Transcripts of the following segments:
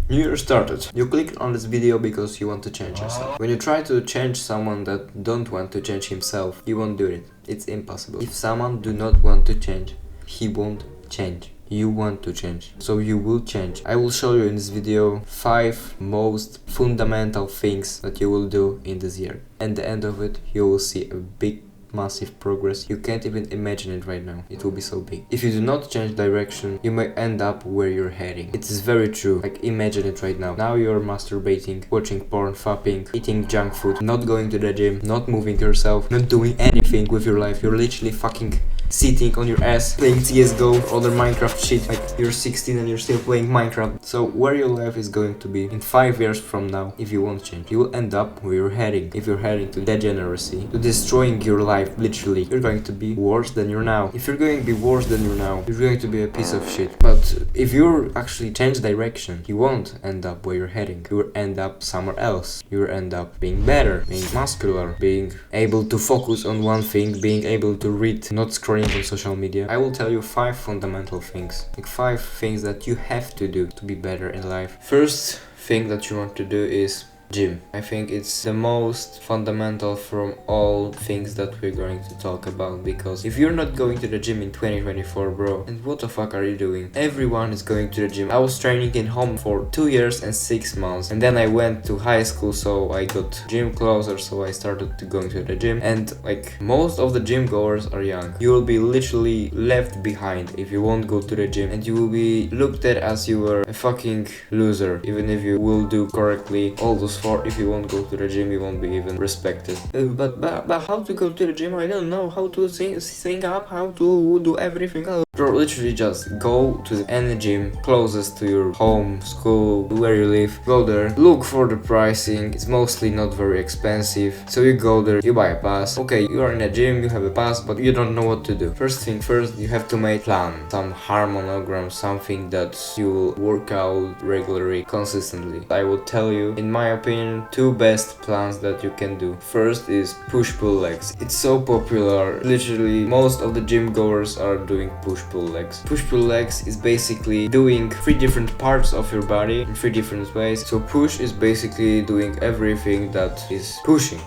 New Year started. You clicked on this video because you want to change yourself. When you try to change someone that don't want to change himself, he won't do it. It's impossible. If someone do not want to change, he won't change. You want to change, so you will change. I will show you in this video 5 most fundamental things that you will do in this year. At the end of it, you will see a big massive progress. You can't even imagine it right now. It will be so big. If you do not change direction, you may end up where you're heading. It is very true. Like, imagine it right now. Now you're masturbating, watching porn, fapping, eating junk food, not going to the gym, not moving yourself, not doing anything with your life. You're literally fucking sitting on your ass, playing CSGO, other Minecraft shit. Like, you're 16 and you're still playing Minecraft. So where your life is going to be in 5 years from now, if you won't change, you will end up where you're heading. If you're heading to degeneracy, to destroying your life, literally, you're going to be worse than you're now. If you're going to be worse than you're now, you're going to be a piece of shit. But if you actually change direction, you won't end up where you're heading. You will end up somewhere else. You will end up being better, being muscular, being able to focus on one thing, being able to read, not scrolling on social media. I will tell you 5 fundamental things, like 5 things that you have to do to be better in life. First thing that you want to do is gym. I think it's the most fundamental from all things that we're going to talk about, because if you're not going to the gym in 2024, bro, and what the fuck are you doing? Everyone is going to the gym. I was training in home for 2 years and 6 months, and then I went to high school, so I got gym closer, so I started to going to the gym, and like most of the gym goers are young. You will be literally left behind if you won't go to the gym, and you will be looked at as you were a fucking loser, even if you will do correctly all those 4. If you won't go to the gym, you won't be even respected. But how to go to the gym? I don't know how to sing up, how to do everything. Bro, literally just go to any gym closest to your home, school, where you live. Go there, look for the pricing. It's mostly not very expensive. So you go there, you buy a pass. Okay, you are in a gym, you have a pass, but you don't know what to do. First thing first, you have to make plan, some harmonogram, something that you will work out regularly, consistently. I will tell you, in my opinion, 2 best plans that you can do. First is push-pull legs. It's so popular. Literally, most of the gym goers are doing push-pull legs. Push-pull legs is basically doing 3 different parts of your body in 3 different ways. So push is basically doing everything that is pushing.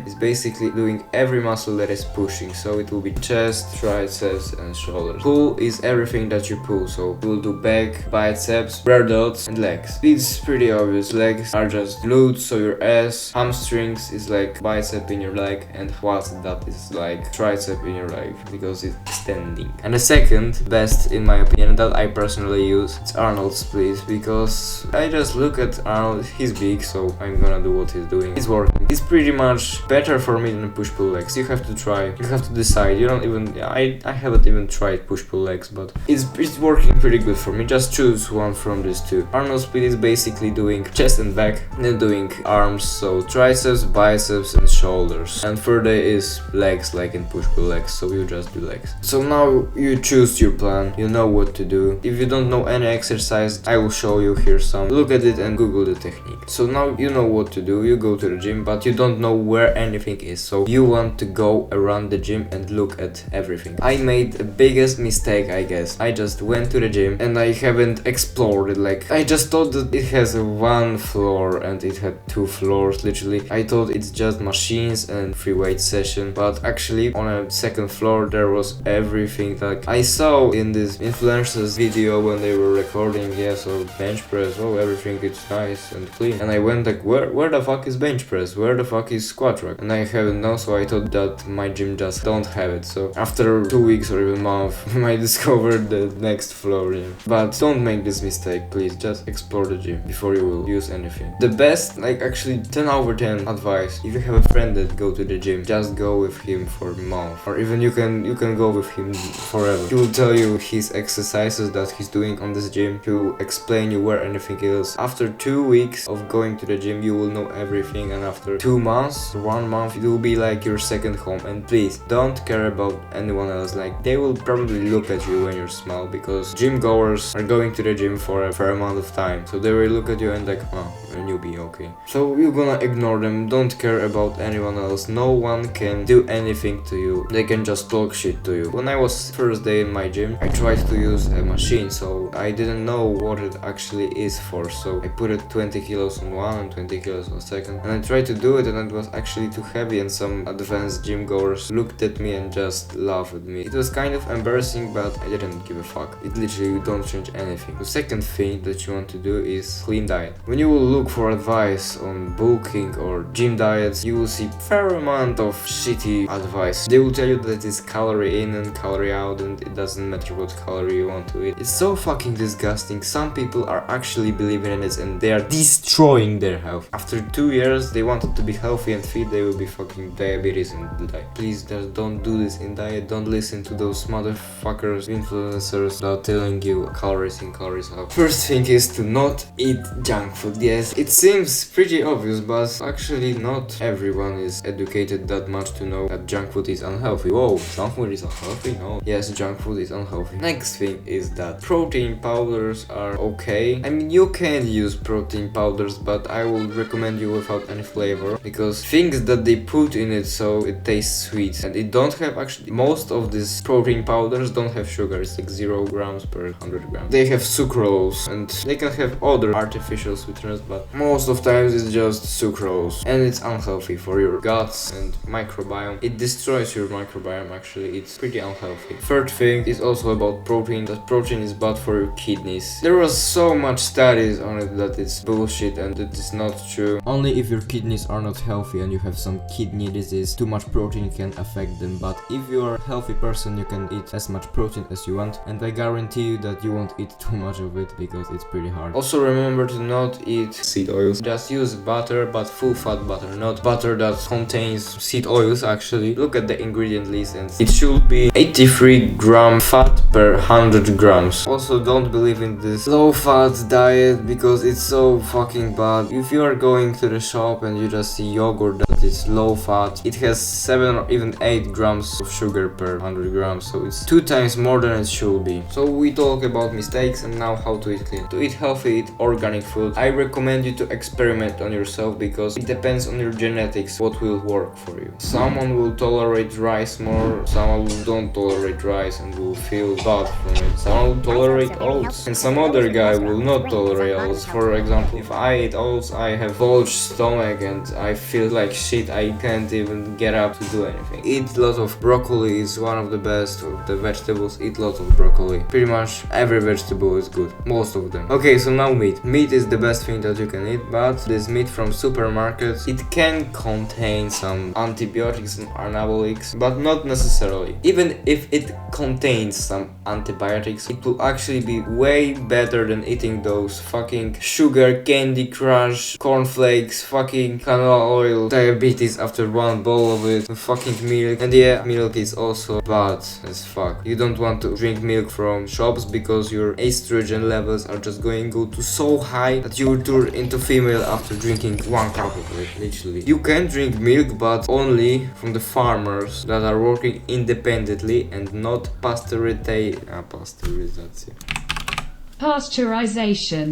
It's basically doing every muscle that is pushing, so it will be chest, triceps and shoulders. Pull is everything that you pull, so you will do back, biceps, rear delts and legs. It's pretty obvious. Legs are just glutes, so your ass. Hamstrings is like bicep in your leg, and quads, that is like tricep in your leg, because it's extending. And the second best, in my opinion, that I personally use, it's Arnold split, because I just look at Arnold, he's big, so I'm gonna do what he's doing. It's working. It's pretty much better for me than push-pull legs. You have to try, you have to decide. You don't even, I haven't even tried push-pull legs, but it's working pretty good for me. Just choose one from these 2. Arnold split is basically doing chest and back, then doing arms, so triceps, biceps and shoulders, and further is legs, like in push-pull legs, so you just do legs. So now you choose your plan, you know what to do. If you don't know any exercise, I will show you here some. Look at it and Google the technique. So now you know what to do. You go to the gym, but you don't know where anything is, so you want to go around the gym and look at everything. I made the biggest mistake, I guess. I just went to the gym and I haven't explored it. Like, I just thought that it has 1 floor and it had 2 floors. Literally, I thought it's just machines and free weight session, but actually on a 2nd floor there was everything. Like I saw in this influencers video when they were recording, yeah, so bench press, oh, everything is nice and clean, and I went like, where the fuck is bench press, where the fuck is squat rack? And I haven't known, so I thought that my gym just don't have it. So after 2 weeks or even month, I discovered the next floor. Yeah. But don't make this mistake, please. Just explore the gym before you will use anything. The best, like actually 10 over 10 advice, if you have a friend that go to the gym, just go with him for a month, or even you can go with him forever. He will tell you his exercises that he's doing on this gym. He will explain you where anything is. After 2 weeks of going to the gym, you will know everything, and after 2 months For 1 month it will be like your second home. And please don't care about anyone else. Like, they will probably look at you when you're small, because gym goers are going to the gym for a fair amount of time, so they will look at you and like, oh, a newbie, okay. So you're gonna ignore them. Don't care about anyone else. No one can do anything to you. They can just talk shit to you. When I was first day in my gym, I tried to use a machine, so I didn't know what it actually is for. So I put it 20 kilos on one and 20 kilos on second, and I tried to do it, and it was actually too heavy, and some advanced gym goers looked at me and just laughed at me. It was kind of embarrassing, but I didn't give a fuck. It literally don't change anything. The second thing that you want to do is clean diet. When you will look for advice on bulking or gym diets, you will see fair amount of shitty advice. They will tell you that it's calorie in and calorie out, and it doesn't matter what calorie you want to eat. It's so fucking disgusting. Some people are actually believing in it, and they are destroying their health. After 2 years, they wanted to be healthy and fit, they will be fucking diabetes and die. Please just don't do this in diet. Don't listen to those motherfuckers, influencers that are telling you calories in, calories out. First thing is to not eat junk food. Yes, it seems pretty obvious, but actually not everyone is educated that much to know that junk food is unhealthy. Whoa, junk food is unhealthy? No. Yes, junk food is unhealthy. Next thing is that protein powders are okay. I mean, you can use protein powders, but I would recommend you without any flavor, because things that they put in it so it tastes sweet, and it don't have actually, most of these protein powders don't have sugar. It's like 0 grams per 100 grams. They have sucrose, and they can have other artificial sweeteners, but most of times it's just sucrose, and it's unhealthy for your guts and microbiome. It destroys your microbiome. Actually, it's pretty unhealthy. Third thing is also about protein, that protein is bad for your kidneys. There was so much studies on it that it's bullshit and that it's not true. Only if your kidneys are not healthy and you have some kidney disease, too much protein can affect them. But if you're a healthy person, you can eat as much protein as you want, and I guarantee you that you won't eat too much of it, because it's pretty hard. Also remember to not eat seed oils. Just use butter, but full fat butter, not butter that contains seed oils. Actually, look at the ingredient list, and it should be 83 gram fat per 100 grams. Also, don't believe in this low fat diet, because it's so fucking bad. If you are going to the shop and you just see yogurt that is low fat, it has 7 or even 8 grams of sugar per 100 grams, so it's 2 times more than it should be. So we talk about mistakes, and now how to eat clean. To eat healthy, eat organic food. I recommend you to experiment on yourself, because it depends on your genetics what will work for you. Someone will tolerate rice more, someone don't tolerate rice and will feel bad from it. Someone will tolerate oats, and some other guy will not tolerate oats. For example, if I eat oats, I have bulged stomach and I feel like shit. I can't even get up to do anything. Eat lots of broccoli, is one of the best of the vegetables. Eat lots of broccoli. Pretty much every vegetable is good, most of them. Okay, so now meat. Meat is the best thing that you can eat, but this meat from supermarkets, it can contain some antibiotics and anabolics, but not necessarily. Even if it contains some antibiotics, it will actually be way better than eating those fucking sugar, Candy Crush, cornflakes, fucking canola oil, diabetes after one bowl of it, fucking milk. And yeah, milk is also bad as fuck. You don't want to drink milk from shops, because your estrogen levels are just going to go so high that you will turn into female after drinking 1 cup of it, literally. You can drink milk, but only from the farmers that are working independently and not pasteurization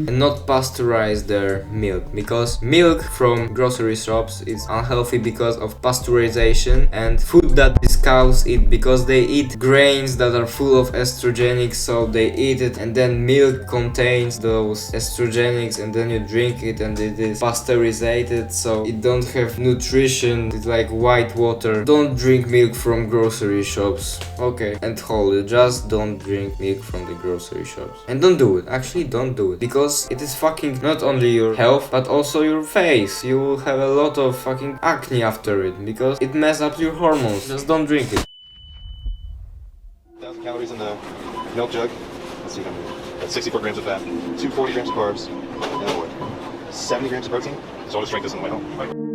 and not pasteurize their milk, because milk from grocery shops is unhealthy because of pasteurization, and food that is cows eat, because they eat grains that are full of estrogenics, so they eat it, and then milk contains those estrogenics, and then you drink it and it is pasteurized, so it don't have nutrition. It's like white water. Don't drink milk from grocery shops, okay? And hold it, just don't drink milk from the grocery shops, and don't do it. Actually, don't do it, because it is fucking not only your health but also your face. You will have a lot of fucking acne after it, because it messes up your hormones. Just don't drink it. 1,000 calories in the milk jug. Let's see how many. That's 64 grams of fat, 240 grams of carbs, and 70 grams of protein. So I'll just drink this on the way home.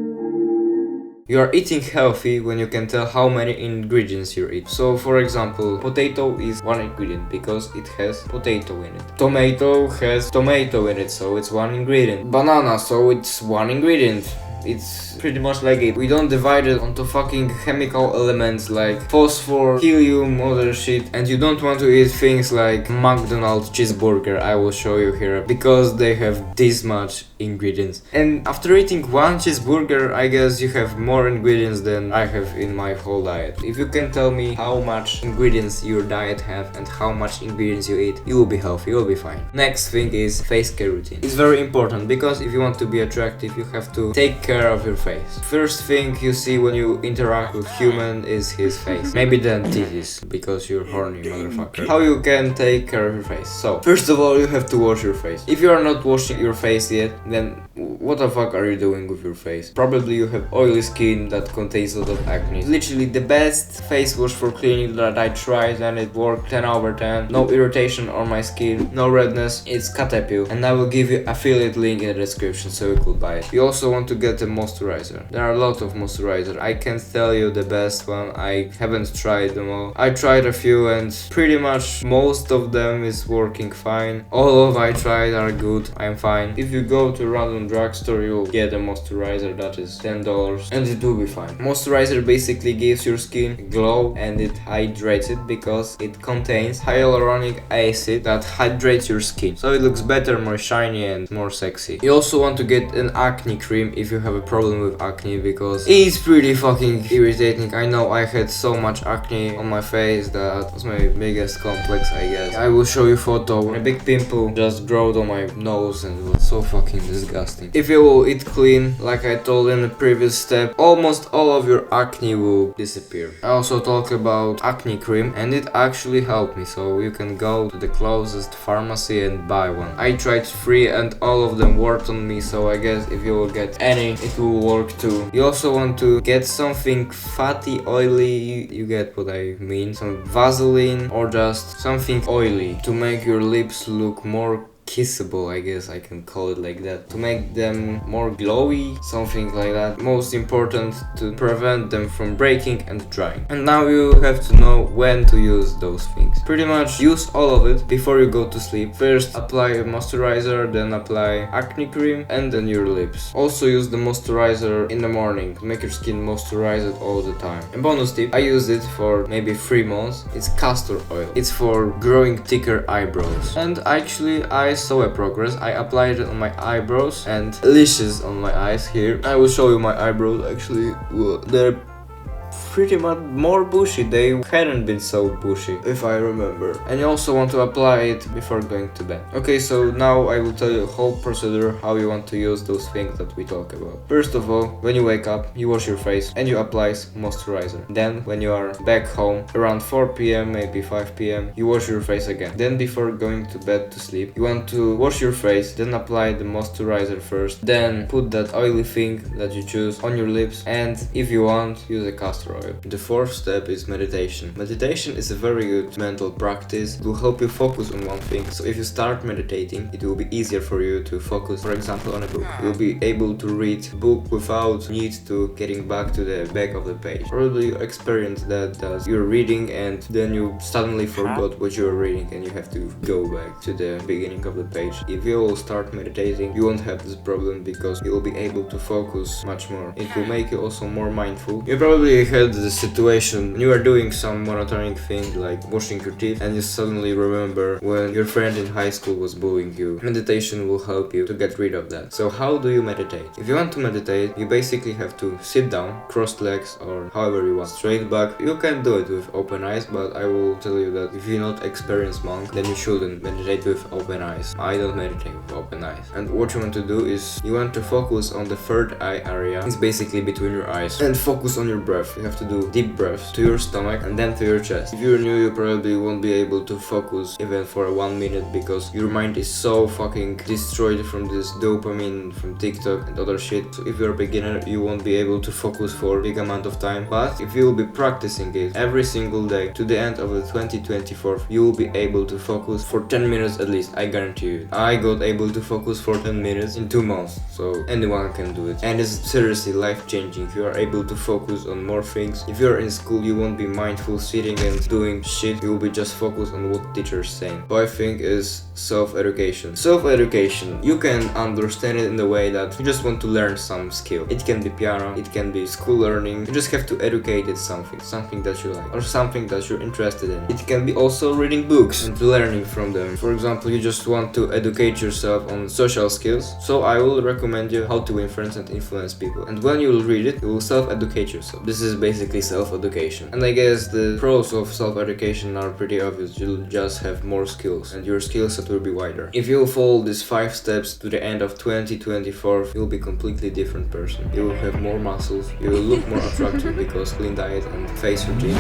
You are eating healthy when you can tell how many ingredients you eat. So for example, potato is one ingredient because it has potato in it. Tomato has tomato in it, so it's one ingredient. Banana, so it's one ingredient. it's pretty much like it. We don't divide it onto fucking chemical elements like phosphor, helium, other shit. And you don't want to eat things like McDonald's cheeseburger, I will show you here, because they have this much ingredients. And after eating one cheeseburger, I guess you have more ingredients than I have in my whole diet. If you can tell me how much ingredients your diet have and how much ingredients you eat, you will be healthy, you will be fine. Next thing is face care routine. It's very important because if you want to be attractive, you have to take care of your face. First thing you see when you interact with human is his face. Maybe then titties, because you're horny motherfucker. How you can take care of your face? So, first of all, you have to wash your face. If you are not washing your face yet, then what the fuck are you doing with your face? Probably you have oily skin that contains a lot of acne. Literally the best face wash for cleaning that I tried and it worked 10 over 10. No irritation on my skin, no redness. It's Katepil, and I will give you affiliate link in the description so you could buy it. You also want to get a moisturizer. There are a lot of moisturizer. I can't tell you the best one. I haven't tried them all. I tried a few and pretty much most of them is working fine. All of I tried are good. I'm fine. If you go to random drugstore, you'll get a moisturizer that is $10 and it will be fine. Moisturizer basically gives your skin a glow and it hydrates it because it contains hyaluronic acid that hydrates your skin, so it looks better, more shiny and more sexy. You also want to get an acne cream if you have a problem with acne, because it's pretty fucking irritating. I know I had so much acne on my face, that was my biggest complex, I guess. I will show you photo. A big pimple just growed on my nose and it was so fucking disgusting. If you will eat clean, like I told in the previous step, almost all of your acne will disappear. I also talk about acne cream and it actually helped me, so you can go to the closest pharmacy and buy one. I tried 3 and all of them worked on me, so I guess if you will get any, it will work too. You also want to get something fatty, oily, you get what I mean, some Vaseline or just something oily to make your lips look more kissable, I guess I can call it like that, to make them more glowy, something like that. Most important, to prevent them from breaking and drying. And now you have to know when to use those things. Pretty much use all of it before you go to sleep. First apply a moisturizer, then apply acne cream, and then your lips. Also use the moisturizer in the morning to make your skin moisturized all the time. And bonus tip, I used it for maybe 3 months. It's castor oil. It's for growing thicker eyebrows. And actually I saw a progress. I applied it on my eyebrows and lashes on my eyes here. I will show you my eyebrows. Actually, they're pretty much more bushy. They hadn't been so bushy, if I remember. And you also want to apply it before going to bed. Okay, so now I will tell you the whole procedure how you want to use those things that we talk about. First of all, when you wake up, you wash your face and you apply moisturizer. Then when you are back home around 4 p.m, maybe 5 p.m, you wash your face again. Then before going to bed to sleep, you want to wash your face, then apply the moisturizer first, then put that oily thing that you choose on your lips, and if you want, use a castor oil. The 4th step is meditation. Meditation is a very good mental practice. It will help you focus on one thing. So if you start meditating, it will be easier for you to focus, for example, on a book. You'll be able to read a book without need to getting back to the back of the page. Probably you experienced that you're reading and then you suddenly forgot what you're reading and you have to go back to the beginning of the page. If you will start meditating, you won't have this problem because you will be able to focus much more. It will make you also more mindful. You probably had the situation when you are doing some monotonic thing like brushing your teeth and you suddenly remember when your friend in high school was bullying you. Meditation will help you to get rid of that. So how do you meditate? If you want to meditate, you basically have to sit down, crossed legs, or however you want, straight back. You can do it with open eyes, but I will tell you that if you're not experienced monk, then you shouldn't meditate with open eyes. I don't meditate with open eyes. And what you want to do is you want to focus on the 3rd eye area. It's basically between your eyes, and focus on your breath. You have to do deep breaths to your stomach and then to your chest. If you're new, you probably won't be able to focus even for 1 minute because your mind is so fucking destroyed from this dopamine from TikTok and other shit. So if you're a beginner, you won't be able to focus for a big amount of time. But if you will be practicing it every single day to the end of the 2024, you will be able to focus for 10 minutes at least. I guarantee you. I got able to focus for 10 minutes in 2 months. So anyone can do it. And it's seriously life-changing. You are able to focus on more things things. If you're in school, you won't be mindful sitting and doing shit. You will be just focused on what teacher's saying. What I think is self-education. Self-education, you can understand it in the way that you just want to learn some skill. It can be piano, it can be school learning. You just have to educate it something that you like or something that you're interested in. It can be also reading books and learning from them. For example, you just want to educate yourself on social skills, so I will recommend you how to win friends and influence people. And when you will read it, you will self-educate yourself. This is basically self-education. And I guess the pros of self-education are pretty obvious. You'll just have more skills and your skill set will be wider. If you follow these 5 steps to the end of 2024, you'll be a completely different person. You will have more muscles, you will look more attractive because clean diet and face routine.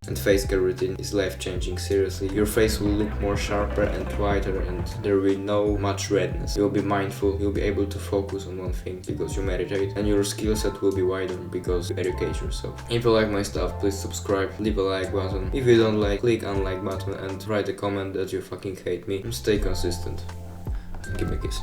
And face care routine is life-changing, seriously. Your face will look more sharper and whiter and there will be no much redness. You'll be mindful, you'll be able to focus on one thing because you meditate, and your skill set will be wider because you educate yourself. If you like my stuff, please subscribe, leave a like button. If you don't like, click unlike button and write a comment that you fucking hate me. And stay consistent. Give me a kiss.